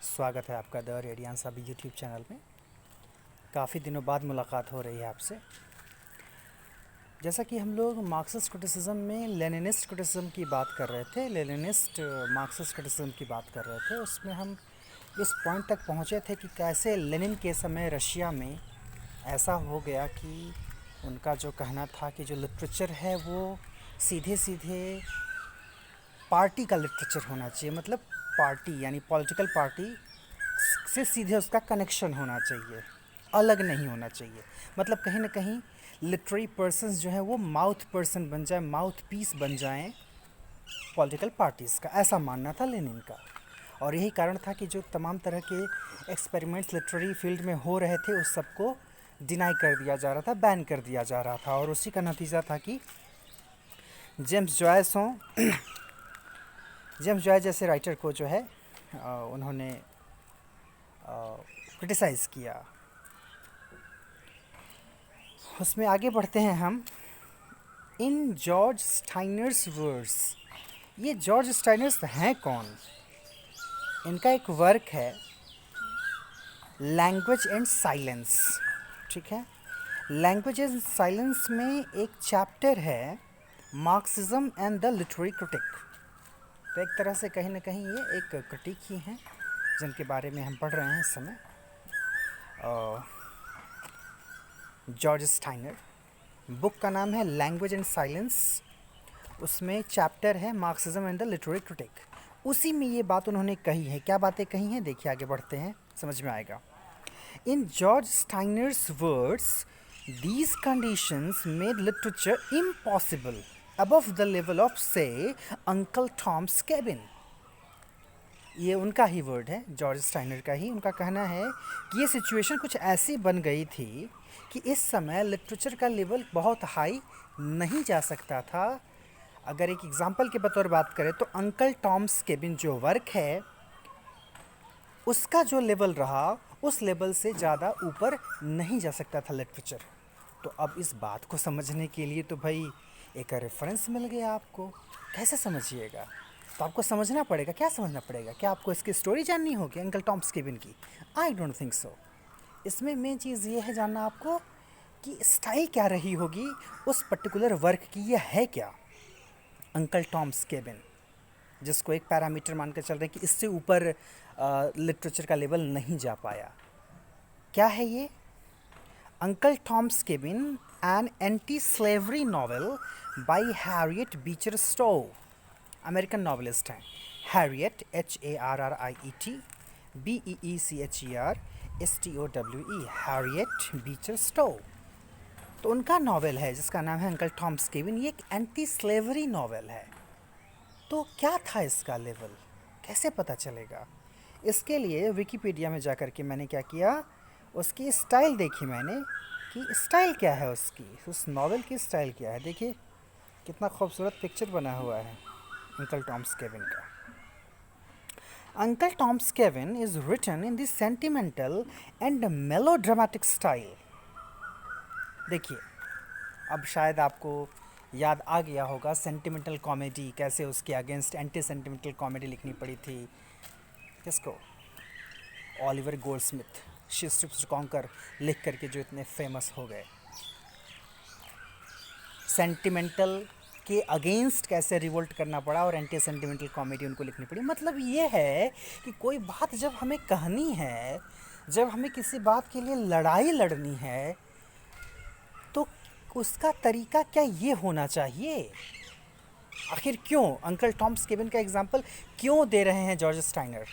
स्वागत है आपका द रेडियंस अभी यूट्यूब चैनल में। काफ़ी दिनों बाद मुलाकात हो रही है आपसे। जैसा कि हम लोग मार्क्सिस्ट क्रिटिसिज्म में लेनिनिस्ट क्रिटिसिज्म की बात कर रहे थे, लेनिनिस्ट मार्क्सिस्ट क्रिटिसिज्म की बात कर रहे थे, उसमें हम इस पॉइंट तक पहुँचे थे कि कैसे लेनिन के समय रशिया में ऐसा हो गया कि उनका जो कहना था कि जो लिटरेचर है वो सीधे सीधे पार्टी का लिटरेचर होना चाहिए, मतलब पार्टी यानी पॉलिटिकल पार्टी से सीधे उसका कनेक्शन होना चाहिए, अलग नहीं होना चाहिए। मतलब कहीं ना कहीं लिटरेरी पर्सन्स जो है वो माउथ पर्सन बन जाए, माउथ पीस बन जाएं पॉलिटिकल पार्टीज़ का, ऐसा मानना था लेनिन का। और यही कारण था कि जो तमाम तरह के एक्सपेरिमेंट्स लिटरेरी फील्ड में हो रहे थे उस सबको डिनाई कर दिया जा रहा था, बैन कर दिया जा रहा था। और उसी का नतीजा था कि जेम्स जॉयस हों, जेम्स जॉयस जैसे राइटर को जो है उन्होंने क्रिटिसाइज़ किया। उसमें आगे बढ़ते हैं हम। इन जॉर्ज स्टाइनर्स वर्ड्स, ये जॉर्ज स्टाइनर्स हैं कौन? इनका एक वर्क है लैंग्वेज एंड साइलेंस, ठीक है। लैंग्वेज एंड साइलेंस में एक चैप्टर है Marxism and the literary critic. तो एक तरह से कहीं ना कहीं ये एक क्रिटिक ही हैं जिनके बारे में हम पढ़ रहे हैं इस समय। जॉर्ज स्टाइनर, बुक का नाम है लैंग्वेज एंड साइलेंस, उसमें चैप्टर है Marxism and the literary critic. उसी में ये बात उन्होंने कही है। क्या बातें कही हैं देखिए, आगे बढ़ते हैं, समझ में आएगा। In George Steiner's words, these conditions made literature impossible above the level of say Uncle Tom's Cabin। ये उनका ही वर्ड है, जॉर्ज स्टाइनर का ही। उनका कहना है कि ये सिचुएशन कुछ ऐसी बन गई थी कि इस समय लिटरेचर का लेवल बहुत हाई नहीं जा सकता था। अगर एक एग्जांपल के बतौर बात करें तो अंकल टॉम्स केबिन जो वर्क है उसका जो लेवल रहा उस लेवल से ज़्यादा ऊपर नहीं जा सकता था लिटरेचर। तो अब इस बात को समझने के लिए तो भाई एक रेफरेंस मिल गया आपको, कैसे समझिएगा? तो आपको समझना पड़ेगा। क्या समझना पड़ेगा? क्या आपको इसकी स्टोरी जाननी होगी अंकल टॉम्स केबिन की? I don't think so. इसमें मेन चीज़ ये है जानना आपको कि स्टाइल क्या रही होगी उस पर्टिकुलर वर्क की, ये है क्या अंकल टॉम्स केबिन, जिसको एक पैरामीटर मानकर चल रहे हैं कि इससे ऊपर लिटरेचर का लेवल नहीं जा पाया। क्या है ये? Uncle Tom's cabin, an anti slavery novel by Harriet Beecher Stowe. American novelist हैं Harriet, HARRIET BEECHERSTOWE, Harriet Beecher Stowe. तो उनका नॉवेल है जिसका नाम है अंकल टॉम्स केबिन। ये एक एंटी स्लेवरी नॉवेल है। तो क्या था इसका लेवल, कैसे पता चलेगा? इसके लिए विकिपीडिया में जाकर के मैंने क्या किया, उसकी स्टाइल देखी मैंने कि स्टाइल क्या है उसकी, उस नॉवेल की स्टाइल क्या है। देखिए कितना खूबसूरत पिक्चर बना हुआ है अंकल टॉम्स केबिन का। Uncle Tom's Cabin is written in the sentimental and melodramatic style. देखिए अब शायद आपको याद आ गया होगा सेंटिमेंटल कॉमेडी, कैसे उसके अगेंस्ट एंटी सेंटिमेंटल कॉमेडी लिखनी पड़ी थी किसको, Oliver Goldsmith, She Stoops to Conquer लिख करके जो इतने फेमस हो गए। सेंटिमेंटल के अगेंस्ट कैसे रिवोल्ट करना पड़ा और एंटी सेंटिमेंटल कॉमेडी उनको लिखनी पड़ी। मतलब ये है कि कोई बात जब हमें कहनी है, जब हमें किसी बात के लिए लड़ाई लड़नी है, तो उसका तरीका क्या ये होना चाहिए। आखिर क्यों अंकल टॉम्स केबिन का एग्जाम्पल क्यों दे रहे हैं जॉर्ज स्टाइनर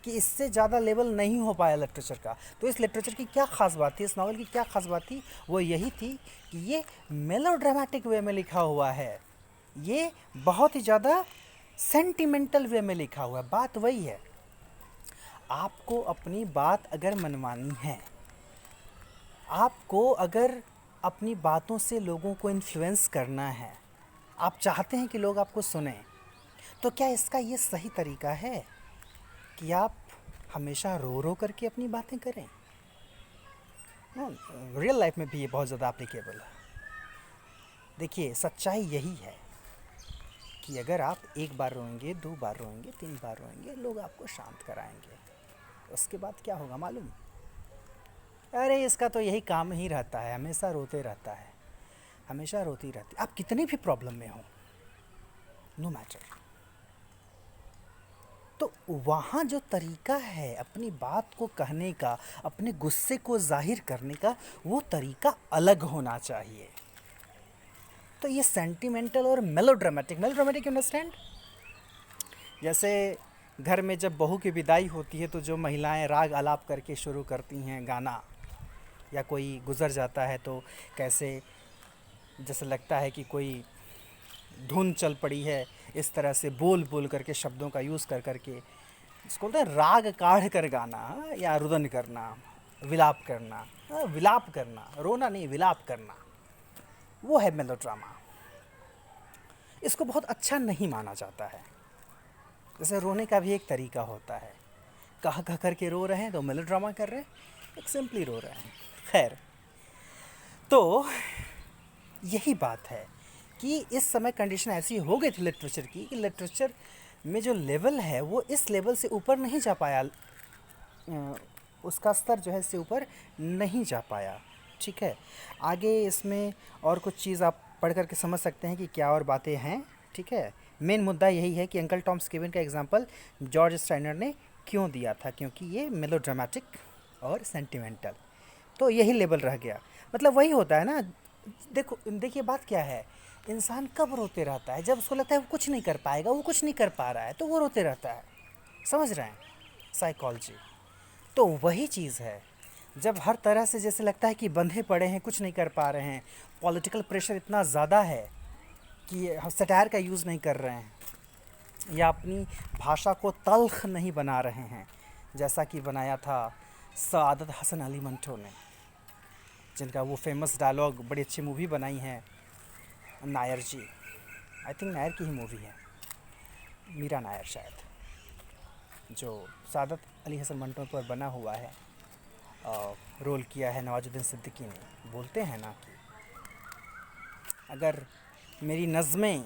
कि इससे ज़्यादा लेवल नहीं हो पाया लिटरेचर का? तो इस लिटरेचर की क्या ख़ास बात थी, इस नॉवल की क्या ख़ास बात थी? वो यही थी कि ये मेलोड्रामेटिक वे में लिखा हुआ है, ये बहुत ही ज़्यादा सेंटिमेंटल वे में लिखा हुआ है। बात वही है, आपको अपनी बात अगर मनवानी है, आपको अगर अपनी बातों से लोगों को इन्फ्लुएंस करना है, आप चाहते हैं कि लोग आपको सुने, तो क्या इसका ये सही तरीका है कि आप हमेशा रो रो करके अपनी बातें करें? रियल लाइफ में भी ये बहुत ज़्यादा एप्लीकेबल है। देखिए सच्चाई यही है कि अगर आप एक बार रोएंगे, 2 बार रोएंगे, 3 बार रोएंगे, लोग आपको शांत कराएंगे। उसके बाद क्या होगा मालूम? अरे इसका तो यही काम ही रहता है, हमेशा रोते रहता है, हमेशा रोती रहती। आप कितनी भी प्रॉब्लम में हो, नो मैटर, तो वहाँ जो तरीका है अपनी बात को कहने का, अपने गुस्से को जाहिर करने का, वो तरीका अलग होना चाहिए। तो ये सेंटिमेंटल और मेलोड्रामेटिक, मेलोड्रामेटिक यू अंडरस्टैंड? जैसे घर में जब बहू की विदाई होती है तो जो महिलाएं राग आलाप करके शुरू करती हैं गाना, या कोई गुज़र जाता है तो कैसे जैसे लगता है कि कोई धुन चल पड़ी है, इस तरह से बोल बोल करके शब्दों का यूज़ कर करके, इसको बोलते हैं राग काढ़ कर गाना या रुदन करना, विलाप करना। विलाप करना, रोना नहीं, विलाप करना, वो है मेलोड्रामा। इसको बहुत अच्छा नहीं माना जाता है। जैसे रोने का भी एक तरीका होता है, कह कह करके रो रहे हैं तो मेलोड्रामा कर रहे हैं, एक सिंपली रो रहे हैं। खैर, तो यही बात है कि इस समय कंडीशन ऐसी हो गई थी लिटरेचर की कि लिटरेचर में जो लेवल है वो इस लेवल से ऊपर नहीं जा पाया, उसका स्तर जो है इससे ऊपर नहीं जा पाया। ठीक है, आगे इसमें और कुछ चीज़ आप पढ़ करके समझ सकते हैं कि क्या और बातें हैं। ठीक है, मेन मुद्दा यही है कि अंकल टॉम स्कीविन का एग्जांपल जॉर्ज स्टाइनर ने क्यों दिया था, क्योंकि ये मेलोड्रामेटिक और सेंटिमेंटल, तो यही लेवल रह गया। मतलब वही होता है ना, देखिए बात क्या है, इंसान कब रोते रहता है? जब उसको लगता है वो कुछ नहीं कर पाएगा, वो कुछ नहीं कर पा रहा है, तो वो रोते रहता है। समझ रहे हैं साइकोलॉजी? तो वही चीज़ है, जब हर तरह से जैसे लगता है कि बंधे पड़े हैं, कुछ नहीं कर पा रहे हैं, पॉलिटिकल प्रेशर इतना ज़्यादा है कि हम सटायर का यूज़ नहीं कर रहे हैं, या अपनी भाषा को तल्ख नहीं बना रहे हैं, जैसा कि बनाया था सआदत हसन अली मंटो ने, जिनका वो फेमस डायलॉग, बड़ी अच्छी मूवी बनाई है नायर जी, आई थिंक नायर की ही मूवी है, मीरा नायर शायद, जो सआदत अली हसन मंटो पर बना हुआ है, रोल किया है नवाजुद्दीन सिद्दीकी ने। बोलते हैं ना कि अगर मेरी नज़में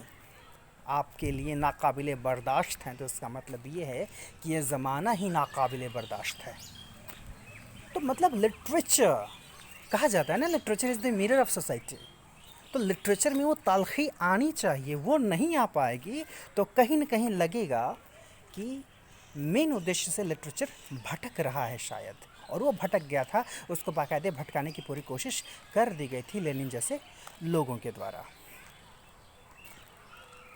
आपके लिए नाकाबिले बर्दाश्त हैं तो इसका मतलब ये है कि ये ज़माना ही नाकाबिले बर्दाश्त है। तो मतलब लिटरेचर कहा जाता है ना, literature is the mirror of society, तो लिटरेचर में वो तलखी आनी चाहिए, वो नहीं आ पाएगी तो कहीं ना कहीं लगेगा कि मेन उद्देश्य से लिटरेचर भटक रहा है शायद, और वो भटक गया था, उसको बाकायदे भटकाने की पूरी कोशिश कर दी गई थी लेनिन जैसे लोगों के द्वारा।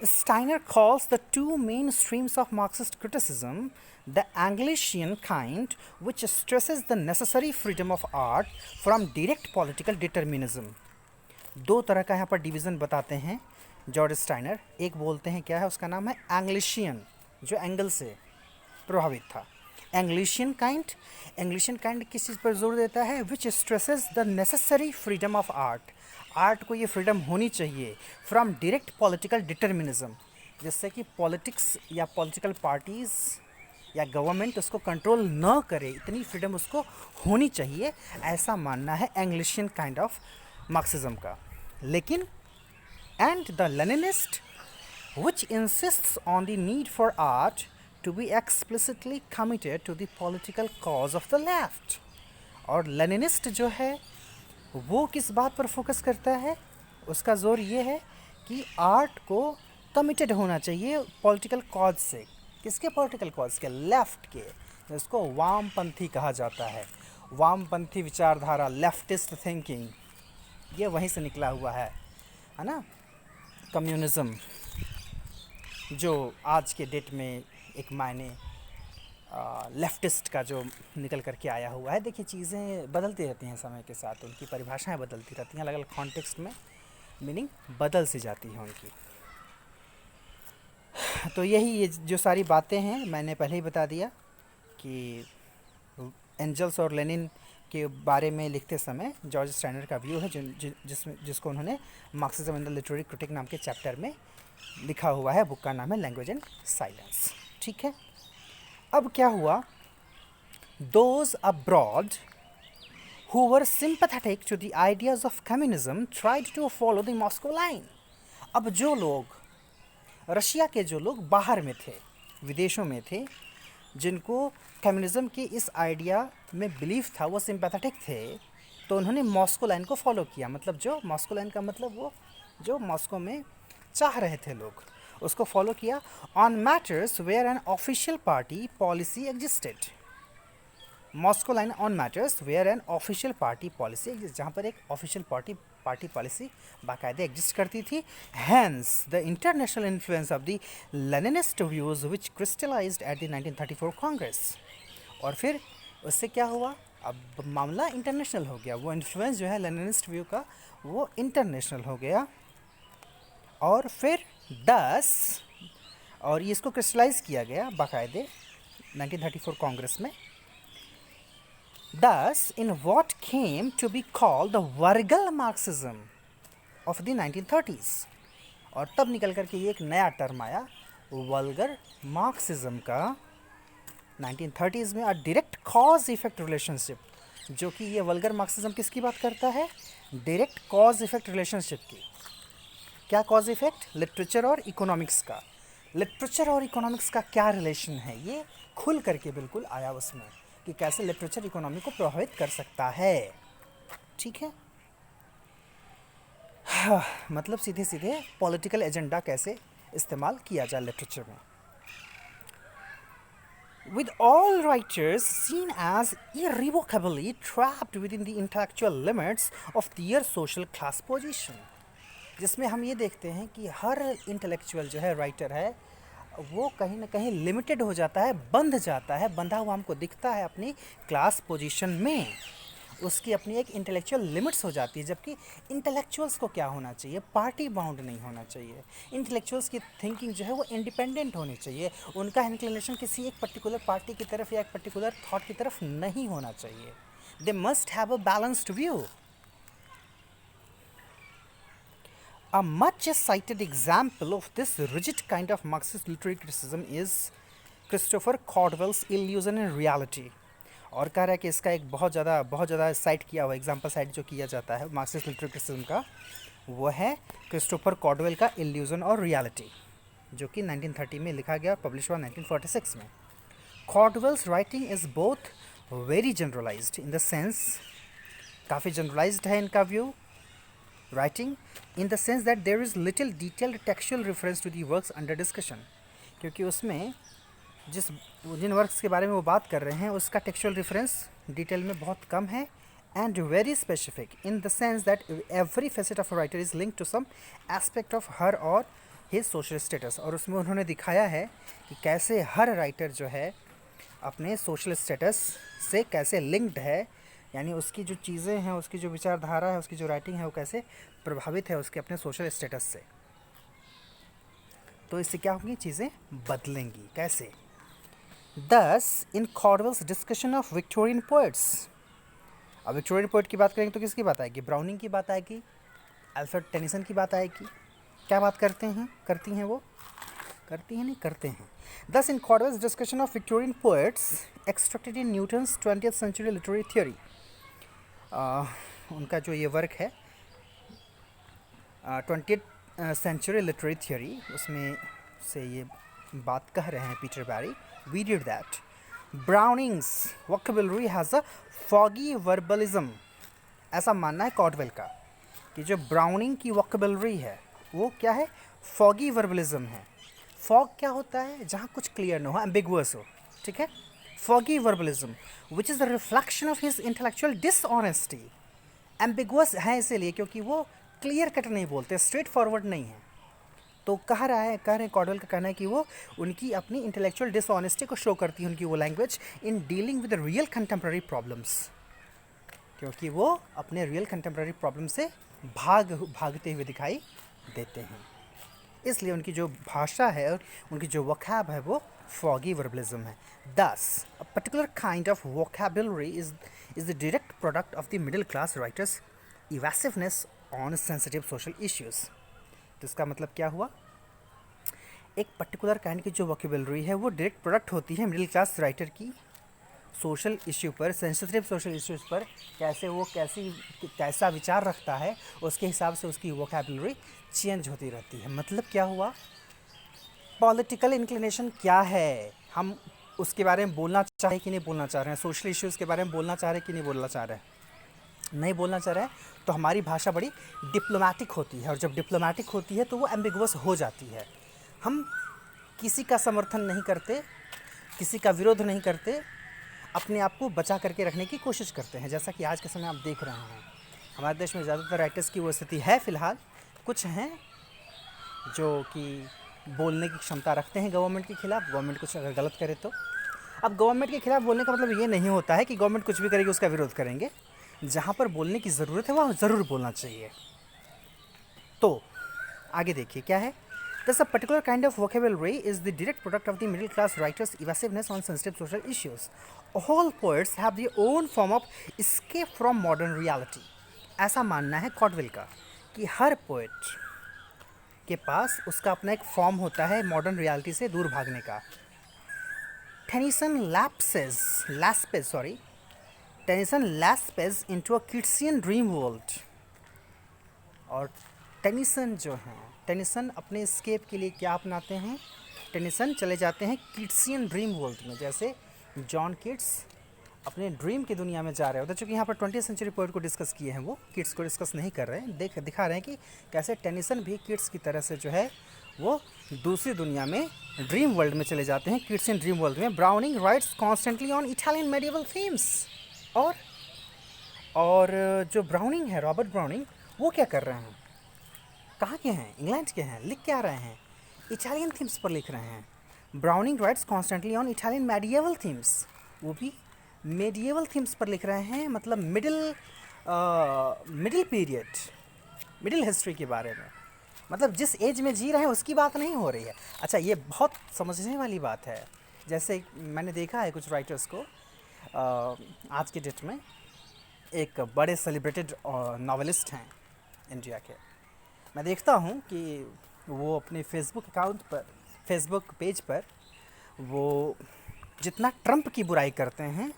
Steiner calls the two main streams of Marxist criticism the Anglician kind, which stresses the necessary freedom of art from direct political determinism. दो तरह का यहाँ पर डिवीज़न बताते हैं जॉर्ज स्टाइनर। एक बोलते हैं क्या है, उसका नाम है एंग्लिशियन, जो एंगल से प्रभावित था। एंग्लिशियन काइंड, एंग्लिशियन काइंड किस चीज़ पर जोर देता है? Which stresses the necessary freedom of art, art को ये फ्रीडम होनी चाहिए फ्रॉम डायरेक्ट पॉलिटिकल डिटर्मिनिज्म, जिससे कि पॉलिटिक्स या पॉलिटिकल पार्टीज़ या गवर्नमेंट उसको कंट्रोल न करे, इतनी फ्रीडम उसको होनी चाहिए, ऐसा मानना है एंग्लिशियन काइंड ऑफ मार्क्सिज्म का। लेकिन and the Leninist which insists on the need for art to be explicitly committed to the political cause of the left. और लेनिनिस्ट जो है वो किस बात पर फोकस करता है? उसका जोर ये है कि आर्ट को कमिटेड होना चाहिए पॉलिटिकल कॉज से। किसके पॉलिटिकल कॉज के? लेफ्ट के, जिसको वामपंथी कहा जाता है। वामपंथी विचारधारा, लेफ्टिस्ट थिंकिंग, ये वहीं से निकला हुआ है ना। कम्युनिज्म जो आज के डेट में एक मायने लेफ्टिस्ट का जो निकल करके आया हुआ है। देखिए चीज़ें बदलती रहती हैं समय के साथ, उनकी परिभाषाएं बदलती रहती हैं, अलग अलग कॉन्टेक्स्ट में मीनिंग बदल सी जाती है उनकी। तो यही ये जो सारी बातें हैं मैंने पहले ही बता दिया कि एंजल्स और लेनिन के बारे में लिखते समय जॉर्ज स्टाइनर का व्यू है, जिसको उन्होंने Marxism in the literary critic नाम के चैप्टर में लिखा हुआ है। बुक का नाम है लैंग्वेज एंड साइलेंस। ठीक है, अब क्या हुआ? Those abroad who were sympathetic to the ideas of communism tried to follow the Moscow line. अब जो लोग रशिया के, जो लोग बाहर में थे, विदेशों में थे, जिनको कम्युनिज़्म के इस आइडिया में बिलीव था, वो सिंपैथेटिक थे, तो उन्होंने मॉस्को लाइन को फॉलो किया। मतलब जो मॉस्को लाइन का मतलब वो जो मॉस्को में चाह रहे थे लोग, उसको फॉलो किया। On matters where an official party policy existed. Moscow line on matters where an official party policy exist, जहाँ पर एक ऑफिशियल पार्टी पॉलिसी बाकायदे एग्जिस्ट करती थी। Hence the international influence of the Leninist views which crystallised at the 1934 Congress. और फिर उससे क्या हुआ, अब मामला इंटरनेशनल हो गया। वो इन्फ्लुएंस जो है लेनिनिस्ट व्यू का, वो इंटरनेशनल हो गया। और फिर 10 और ये इसको क्रिस्टलाइज किया गया बाकायदे 1934 कांग्रेस में। Thus, in what came to be called the Vargal Marxism of the 1930s, और तब निकल कर के ये एक नया टर्म आया वल्गर मार्क्सिज्म का 1930s में। अ डायरेक्ट कॉज इफेक्ट रिलेशनशिप, जो कि ये वल्गर मार्क्सिज्म किसकी बात करता है, डायरेक्ट कॉज इफेक्ट रिलेशनशिप की। क्या कॉज इफेक्ट, लिटरेचर और इकोनॉमिक्स का। लिटरेचर और इकोनॉमिक्स का क्या रिलेशन है, ये खुल करके बिल्कुल आया उसमें कि कैसे लिटरेचर इकोनॉमी को प्रभावित कर सकता है। ठीक है, हाँ, मतलब सीधे सीधे पॉलिटिकल एजेंडा कैसे इस्तेमाल किया जाए लिटरेचर में। With all writers seen as irrevocably trapped within the intellectual limits of their social class position, जिसमें हम ये देखते हैं कि हर इंटेलेक्चुअल जो है राइटर है, वो कहीं ना कहीं लिमिटेड हो जाता है, बंध जाता है, बंधा हुआ हमको दिखता है अपनी क्लास पोजीशन में। उसकी अपनी एक इंटेलेक्चुअल लिमिट्स हो जाती है। जबकि इंटेलेक्चुअल्स को क्या होना चाहिए, पार्टी बाउंड नहीं होना चाहिए। इंटेलेक्चुअल्स की थिंकिंग जो है वो इंडिपेंडेंट होनी चाहिए। उनका इंक्लिनेशन किसी एक पर्टिकुलर पार्टी की तरफ या एक पर्टिकुलर थॉट की तरफ नहीं होना चाहिए। They must have a balanced view. A much cited example of this rigid kind of Marxist literary criticism is Christopher Caldwell's Illusion in Reality। और कह रहा है कि इसका एक बहुत ज़्यादा साइट किया हुआ एग्जाम्पल साइट जो किया जाता है मार्क्सिस्ट लिटरेरी क्रिटिसिज्म का, वो है क्रिस्टोफर कॉडवेल का इल्यूजन और रियलिटी, जो कि 1930 में लिखा गया, पब्लिश हुआ 1946 में। Caudwell's writing is both very generalised in the sense, काफ़ी जनरलाइज्ड है इनका view, writing in the sense that there is little detailed textual reference to the works under discussion, क्योंकि उसमें जिन वर्क्स के बारे में वो बात कर रहे हैं उसका टेक्सचुअल रेफरेंस डिटेल में बहुत कम है। And very specific in the sense that every facet of a writer is link to some aspect of her or his social status. और उसमें उन्होंने दिखाया है कि कैसे हर राइटर जो है अपने सोशल स्टेटस से कैसे लिंक्ड है, यानी उसकी जो चीज़ें हैं, उसकी जो विचारधारा है, उसकी जो राइटिंग है, वो कैसे प्रभावित है उसके अपने सोशल स्टेटस से। तो इससे क्या होंगी, चीज़ें बदलेंगी। कैसे? दस in Caudwell's discussion of Victorian poets. अब विक्टोरियन पोइट की बात करेंगे तो किसकी बात आएगी, ब्राउनिंग की बात आएगी, अल्फ्रेड टेनिसन की बात आएगी। क्या बात करते हैं, करती हैं वो, करती हैं नहीं करते हैं। This in Caudwell's discussion of Victorian poets extracted in Newton's 20th century literary theory. उनका जो ये वर्क है 20th सेंचुरी लिटरेरी थ्योरी, उसमें से ये बात कह रहे हैं Peter Barry. We did that Browning's vocabulary has a foggy verbalism. ऐसा मानना है कॉडवेल का कि जो ब्राउनिंग की वोकैबुलरी है वो क्या है, फॉगी वर्बलिज्म है। फॉग क्या होता है, जहाँ कुछ क्लियर ना हो, एम्बिगुअस हो, ठीक है। Foggy verbalism which is the reflection of his intellectual dishonesty. Ambiguous है इसीलिए क्योंकि वो क्लियर कट नहीं बोलते, स्ट्रेट फॉरवर्ड नहीं है। तो कह रहे हैं कॉडवेल का कहना है कि वो उनकी अपनी इंटेलेक्चुअल डिसऑनेस्टी को शो करती है, उनकी वो language, in dealing with real contemporary problems, क्योंकि वो अपने रियल कंटेम्प्रेरी प्रॉब्लम से भागते हुए दिखाई देते हैं। इसलिए उनकी जो भाषा है और उनकी जो वोकैब है वो फॉगी वर्बलिज्म है। This a particular kind of vocabulary is the direct product of the middle class writer's evasiveness on sensitive social issues. तो इसका मतलब क्या हुआ, एक पर्टिकुलर काइंड की जो वोकैबुलरी है वो डायरेक्ट प्रोडक्ट होती है मिडिल क्लास राइटर की सोशल इश्यू पर, सेंसिटिव सोशल इश्यूज़ पर कैसे वो कैसा विचार रखता है, उसके हिसाब से उसकी वोकैबुलरी चेंज होती रहती है। मतलब क्या हुआ, पॉलिटिकल इंक्लिनेशन क्या है, हम उसके बारे में बोलना चाह रहे हैं कि नहीं बोलना चाह रहे हैं, सोशल इश्यूज़ के बारे में बोलना चाह रहे हैं कि नहीं बोलना चाह रहे हैं, नहीं बोलना चाह रहे हैं, तो हमारी भाषा बड़ी डिप्लोमेटिक होती है, और जब डिप्लोमेटिक होती है तो वो एम्बिगुअस हो जाती है। हम किसी का समर्थन नहीं करते, किसी का विरोध नहीं करते, अपने आप को बचा करके रखने की कोशिश करते हैं। जैसा कि आज के समय आप देख रहे हैं, हमारे देश में ज़्यादातर राइटर्स की वो स्थिति है फ़िलहाल। कुछ हैं जो कि बोलने की क्षमता रखते हैं गवर्नमेंट के खिलाफ, गवर्नमेंट कुछ अगर गलत करे तो। अब गवर्नमेंट के खिलाफ बोलने का मतलब ये नहीं होता है कि गवर्नमेंट कुछ भी करेगी उसका विरोध करेंगे। जहाँ पर बोलने की ज़रूरत है वहाँ ज़रूर बोलना चाहिए। तो आगे देखिए क्या है। Thus, a particular kind of vocabulary is the direct product of the middle class writer's evasiveness on sensitive social issues. All poets have their own form of escape from modern reality. ऐसा मानना है कॉटविल का कि हर poet के पास उसका अपना एक form होता है मॉडर्न रियलिटी से दूर भागने का। Tennyson lapses into a Keatsian dream world. और टेनिसन जो हैं, टेनिसन अपने एस्केप के लिए क्या अपनाते हैं, टेनिसन चले जाते हैं कीट्सियन ड्रीम वर्ल्ड में। जैसे जॉन कीट्स अपने ड्रीम की दुनिया में जा रहे होते हैं। चूँकि यहाँ पर 20th सेंचुरी पोएट को डिस्कस किए हैं, वो कीट्स को डिस्कस नहीं कर रहे हैं, दिखा रहे हैं कि कैसे टेनिसन भी कीट्स की तरह से जो है वो दूसरी दुनिया में ड्रीम वर्ल्ड में चले जाते हैं, कीट्सियन ड्रीम वर्ल्ड में। Browning rights constantly on Italian medieval themes. और जो ब्राउनिंग है, रॉबर्ट ब्राउनिंग, वो क्या कर रहे हैं, कहाँ के हैं, इंग्लैंड के हैं, लिख के आ रहे हैं, इटालियन थीम्स पर लिख रहे हैं। Browning rights constantly on Italian medieval themes, वो भी मेडिएवल थीम्स पर लिख रहे हैं, मतलब मिडिल पीरियड, मिडिल हिस्ट्री के बारे में। मतलब जिस एज में जी रहे हैं उसकी बात नहीं हो रही है। अच्छा, ये बहुत समझने वाली बात है। जैसे मैंने देखा है कुछ राइटर्स को आज के डेट में, एक बड़े सेलिब्रेटेड नॉवेलिस्ट हैं इंडिया के, मैं देखता हूँ कि वो अपने फेसबुक पेज पर वो जितना ट्रंप की बुराई करते हैं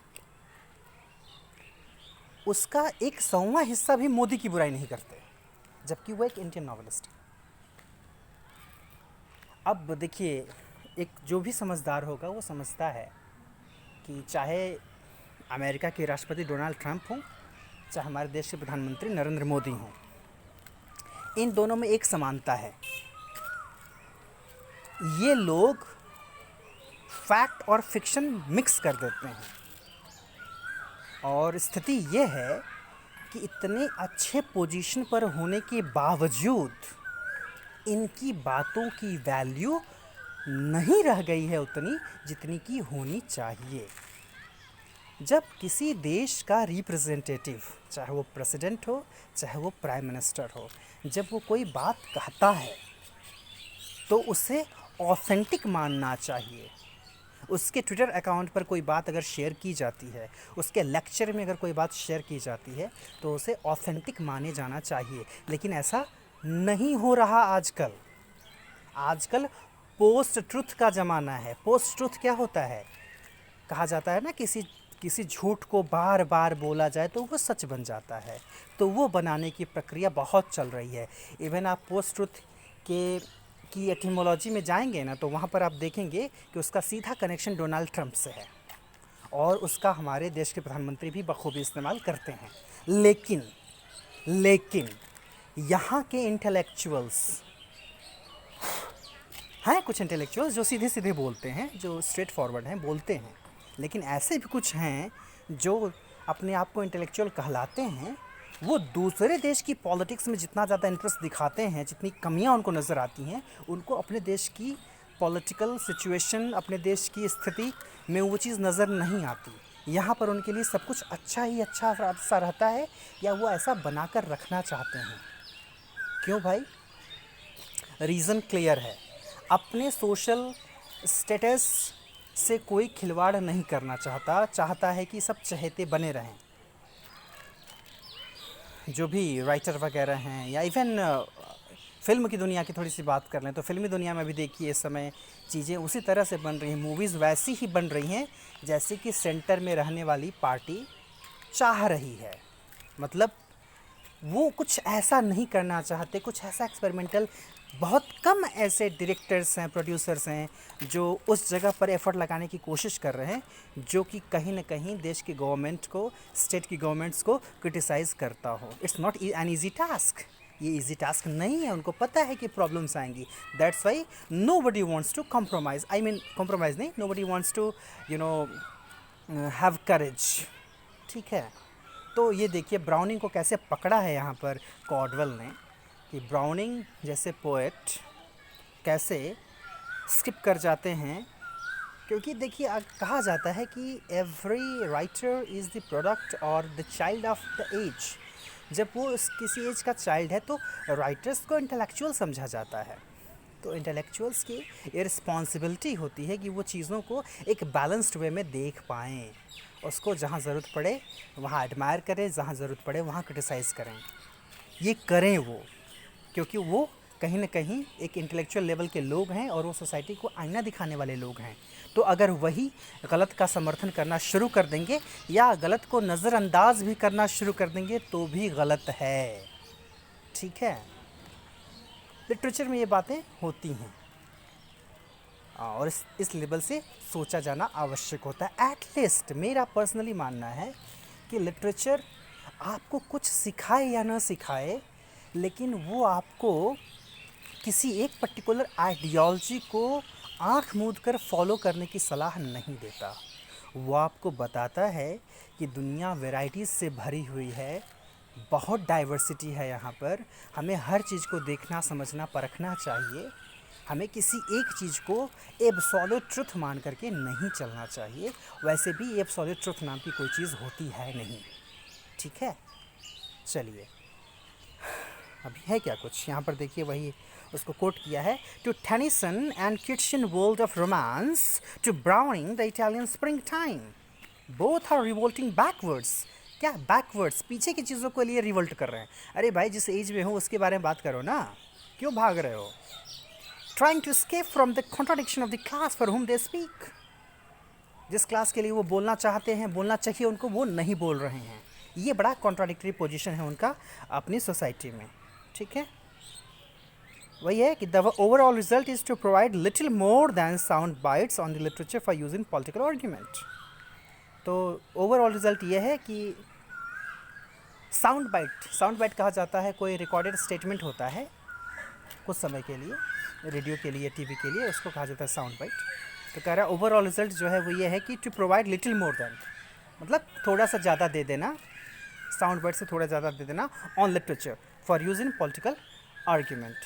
उसका 100वां हिस्सा भी मोदी की बुराई नहीं करते, जबकि वो एक इंडियन नॉवेलिस्ट है। अब देखिए, एक जो भी समझदार होगा वो समझता है कि चाहे अमेरिका के राष्ट्रपति डोनाल्ड ट्रंप हों, चाहे हमारे देश के प्रधानमंत्री नरेंद्र मोदी हों, इन दोनों में एक समानता है, ये लोग फैक्ट और फिक्शन मिक्स कर देते हैं। और स्थिति ये है कि इतने अच्छे पोजीशन पर होने के बावजूद इनकी बातों की वैल्यू नहीं रह गई है उतनी जितनी की होनी चाहिए। जब किसी देश का रिप्रेजेंटेटिव, चाहे वो प्रेसिडेंट हो चाहे वो प्राइम मिनिस्टर हो, जब वो कोई बात कहता है तो उसे ऑथेंटिक मानना चाहिए। उसके ट्विटर अकाउंट पर कोई बात अगर शेयर की जाती है, उसके लेक्चर में अगर कोई बात शेयर की जाती है, तो उसे ऑथेंटिक माने जाना चाहिए। लेकिन ऐसा नहीं हो रहा आजकल पोस्ट ट्रुथ का ज़माना है। पोस्ट ट्रुथ क्या होता है, कहा जाता है ना, किसी झूठ को बार बार बोला जाए तो वो सच बन जाता है। तो वो बनाने की प्रक्रिया बहुत चल रही है। इवन आप पोस्ट ट्रुथ की एटिमोलॉजी में जाएंगे ना, तो वहाँ पर आप देखेंगे कि उसका सीधा कनेक्शन डोनाल्ड ट्रंप से है, और उसका हमारे देश के प्रधानमंत्री भी बखूबी इस्तेमाल करते हैं। लेकिन यहाँ के इंटेलेक्चुअल्स हैं, कुछ इंटेलेक्चुअल्स जो सीधे सीधे बोलते हैं, जो स्ट्रेट फॉरवर्ड हैं, बोलते हैं। लेकिन ऐसे भी कुछ हैं जो अपने आप को इंटेलेक्चुअल कहलाते हैं, वो दूसरे देश की पॉलिटिक्स में जितना ज़्यादा इंटरेस्ट दिखाते हैं, जितनी कमियां उनको नज़र आती हैं, उनको अपने देश की पॉलिटिकल सिचुएशन, अपने देश की स्थिति में वो चीज़ नज़र नहीं आती। यहाँ पर उनके लिए सब कुछ अच्छा ही अच्छा सा रहता है, या वो ऐसा बनाकर रखना चाहते हैं। क्यों भाई? रीज़न क्लियर है, अपने सोशल स्टेटस से कोई खिलवाड़ नहीं करना चाहता है कि सब चहेते बने रहें। जो भी राइटर वगैरह हैं, या इवन फ़िल्म की दुनिया की थोड़ी सी बात कर लें तो फ़िल्मी दुनिया में भी देखिए इस समय चीज़ें उसी तरह से बन रही हैं, मूवीज़ वैसी ही बन रही हैं जैसे कि सेंटर में रहने वाली पार्टी चाह रही है। मतलब वो कुछ ऐसा नहीं करना चाहते, कुछ ऐसा एक्सपेरिमेंटल बहुत कम ऐसे डायरेक्टर्स हैं, प्रोड्यूसर्स हैं जो उस जगह पर एफर्ट लगाने की कोशिश कर रहे हैं जो कि कहीं ना कहीं देश की गवर्नमेंट को, स्टेट की गवर्नमेंट्स को क्रिटिसाइज़ करता हो। It's not an easy task. ये इजी टास्क नहीं है, उनको पता है कि प्रॉब्लम्स आएंगी। That's why nobody wants to compromise, I mean compromise नहीं, nobody wants to you know have courage. ठीक है, तो ये देखिए ब्राउनिंग को कैसे पकड़ा है यहाँ पर कॉर्डवेल ने, कि ब्राउनिंग जैसे पोएट कैसे स्किप कर जाते हैं। क्योंकि देखिए कहा जाता है कि every writer is the product और the child of the age. जब वो किसी एज का चाइल्ड है तो राइटर्स को इंटेलेक्चुअल समझा जाता है। तो इंटेलेक्चुअल्स की ये रिस्पॉन्सिबिलिटी होती है कि वो चीज़ों को एक बैलेंस्ड वे में देख पाएँ, उसको जहाँ ज़रूरत पड़े वहाँ एडमायर करें, जहाँ ज़रूरत पड़े वहाँ क्रिटिसाइज़ करें। ये करें वो, क्योंकि वो कहीं ना कहीं एक इंटेलेक्चुअल लेवल के लोग हैं और वो सोसाइटी को आईना दिखाने वाले लोग हैं। तो अगर वही गलत का समर्थन करना शुरू कर देंगे या गलत को नज़रअंदाज भी करना शुरू कर देंगे तो भी गलत है। ठीक है, लिटरेचर में ये बातें होती हैं और इस लेवल से सोचा जाना आवश्यक होता है। एटलीस्ट मेरा पर्सनली मानना है कि लिटरेचर आपको कुछ सिखाए या ना सिखाए, लेकिन वो आपको किसी एक पर्टिकुलर आइडियोलॉजी को आँख मूंद कर फॉलो करने की सलाह नहीं देता। वो आपको बताता है कि दुनिया वैराइटीज़ से भरी हुई है, बहुत डाइवर्सिटी है यहाँ पर, हमें हर चीज़ को देखना, समझना, परखना चाहिए। हमें किसी एक चीज़ को एब्सोल्यूट ट्रुथ मान करके नहीं चलना चाहिए। वैसे भी एब्सोल्यूट ट्रुथ नाम की कोई चीज़ होती है नहीं। ठीक है, चलिए अभी है क्या कुछ यहाँ पर देखिए, वही उसको कोट किया है, to Tennyson and Keatsian world of romance, to Browning the Italian spring time, both are revolting backwards. क्या बैकवर्ड्स, पीछे की चीज़ों को लिए रिवोल्ट कर रहे हैं? अरे भाई जिस एज में हो उसके बारे में बात करो ना, क्यों भाग रहे हो? Trying to escape from the contradiction of the class for whom they speak. जिस क्लास के लिए वो बोलना चाहते हैं, बोलना चाहिए उनको, वो नहीं बोल रहे हैं। ये बड़ा कॉन्ट्राडिक्टरी पोजीशन है उनका अपनी सोसाइटी में। ठीक है, वही है कि the overall result is to provide little more than sound bites on the literature for use in political argument. तो ओवरऑल रिजल्ट ये है कि साउंड बाइट कहा जाता है, कोई रिकॉर्डेड स्टेटमेंट होता है कुछ समय के लिए, रेडियो के लिए, टीवी के लिए, उसको कहा जाता है साउंड बाइट। तो कह रहा है ओवरऑल रिजल्ट जो है वो ये है कि to provide little more than, मतलब थोड़ा सा ज़्यादा दे देना, साउंड बाइट से थोड़ा ज़्यादा दे देना, on literature for use in political argument,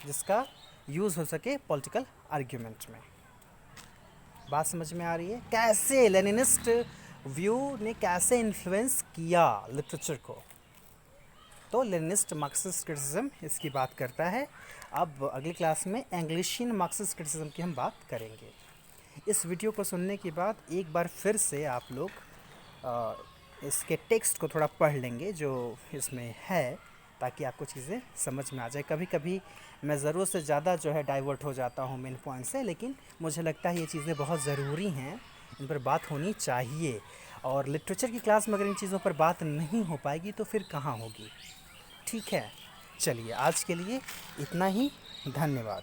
जिसका यूज़ हो सके पॉलिटिकल आर्ग्यूमेंट में। बात समझ में आ रही है? कैसे लेनिनिस्ट व्यू ने कैसे इन्फ्लुएंस किया लिटरेचर को। तो लेनिनिस्ट मार्क्सिस्ट क्रिटिसिज्म इसकी बात करता है। अब अगली क्लास में एंग्लिशियन मार्क्सिस्ट क्रिटिसिज्म की हम बात करेंगे। इस वीडियो को सुनने के बाद एक बार फिर से आप लोग इसके टेक्स्ट को थोड़ा पढ़ लेंगे जो इसमें है, ताकि आपको चीज़ें समझ में आ जाए। कभी कभी मैं ज़रूरत से ज़्यादा जो है डाइवर्ट हो जाता हूँ मेन पॉइंट से, लेकिन मुझे लगता है ये चीज़ें बहुत ज़रूरी हैं, इन पर बात होनी चाहिए। और लिटरेचर की क्लास में अगर इन चीज़ों पर बात नहीं हो पाएगी तो फिर कहाँ होगी। ठीक है, चलिए आज के लिए इतना ही, धन्यवाद।